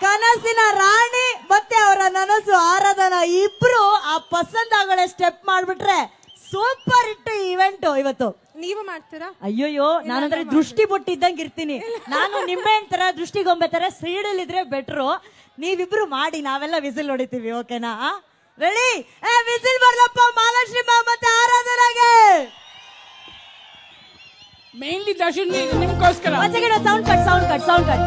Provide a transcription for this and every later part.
ಕನಸಿನ ರಾಣಿ ಮತ್ತೆ ಅವರ ನನಸು ಆರಾಧನಾ ಇಬ್ರು ಆ ಪಸಂದಾಗಳೆ ಸ್ಟೆಪ್ ಮಾಡ್ಬಿಟ್ರೆ ಸೂಪರ್ ಹಿಟ್ ಇವೆಂಟ್ ಇವತ್ತು. ನೀವು ಮಾಡ್ತೀರಾ? ಅಯ್ಯೋಯ್ಯೋ, ನಾನಂದ್ರೆ ದೃಷ್ಟಿ ಬೊಟ್ಟಿದ್ದಂಗೆ ಇರ್ತೀನಿ ನಾನು. ನಿಂಬೆ ತರ ದೃಷ್ಟಿಗೊಂಬೆ ತರ ಸೈಡಲ್ ಇದ್ರೆ ಬೆಟ್ರು. ನೀವಿಬ್ರು ಮಾಡಿ, ನಾವೆಲ್ಲ ವಿಸಿಲ್ ಹೊಡಿತೀವಿ. ಓಕೆನಾ? ರೆಡಿ? ವಿಸಿಲ್ ಬರ್ಲಪ್ಪ ಮಹಾಲಕ್ಷ್ಮಿ ಮತ್ತೆ ಆರಾಧನಾಗೆ. ಮೇನ್ಲಿ ದರ್ಶನ್ ನಿಮ್ಗೋಸ್ಕರ. Sound cut sound cut sound cut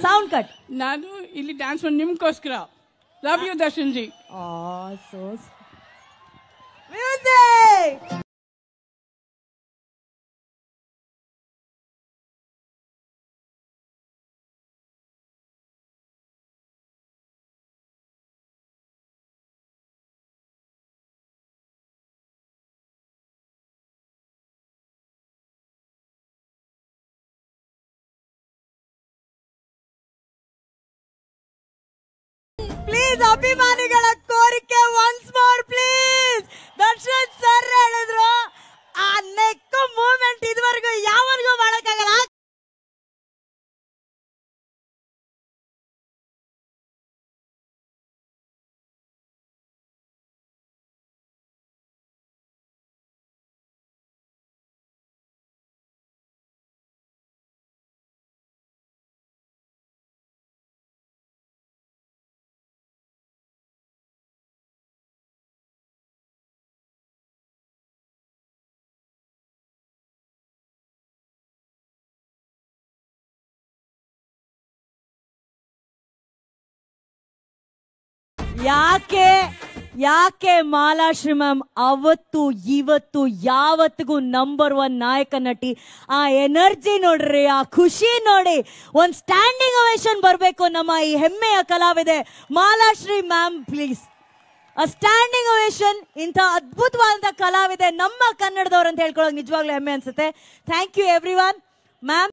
sound cut. ನಾನು ಇಲ್ಲಿ ಡ್ಯಾನ್ಸ್ ಮಾಡಿ ನಿಮ್ಗೋಸ್ಕರ. Love you Darshan ji. Music. Please ಅಭಿಮಾನಿಗಳ ಕೋರಿಕೆ once more please. Darshan sir ಹೇಳಿದ್ರು ಆ ನೆಕ್ ಮೂವ್ಮೆಂಟ್ ಇದುವರೆಗೂ ಯಾವರಿಗೂ ಮಾಡಕ್ಕಾಗಲ್ಲ. ಯಾಕೆ ಮಾಲಾಶ್ರೀ ಮ್ಯಾಮ್ ಅವತ್ತು ಇವತ್ತು ಯಾವತ್ತಿಗೂ ನಂಬರ್ 1 ನಾಯಕ ನಟಿ. ಆ ಎನರ್ಜಿ ನೋಡ್ರಿ, ಆ ಖುಷಿ ನೋಡಿ. ಒಂದ್ ಸ್ಟ್ಯಾಂಡಿಂಗ್ ಓವೇಷನ್ ಬರಬೇಕು ನಮ್ಮ ಈ ಹೆಮ್ಮೆಯ ಕಲಾವಿದೆ ಮಾಲಾಶ್ರೀ ಮ್ಯಾಮ್. ಪ್ಲೀಸ್ ಆ ಸ್ಟ್ಯಾಂಡಿಂಗ್ ಓವೇಷನ್. ಇಂಥ ಅದ್ಭುತವಾದಂತ ಕಲಾವಿದೆ ನಮ್ಮ ಕನ್ನಡದವ್ರು ಅಂತ ಹೇಳ್ಕೊಳ್ಳೋಕೆ ನಿಜವಾಗ್ಲೂ ಹೆಮ್ಮೆ ಅನ್ಸುತ್ತೆ. Thank you everyone ma'am.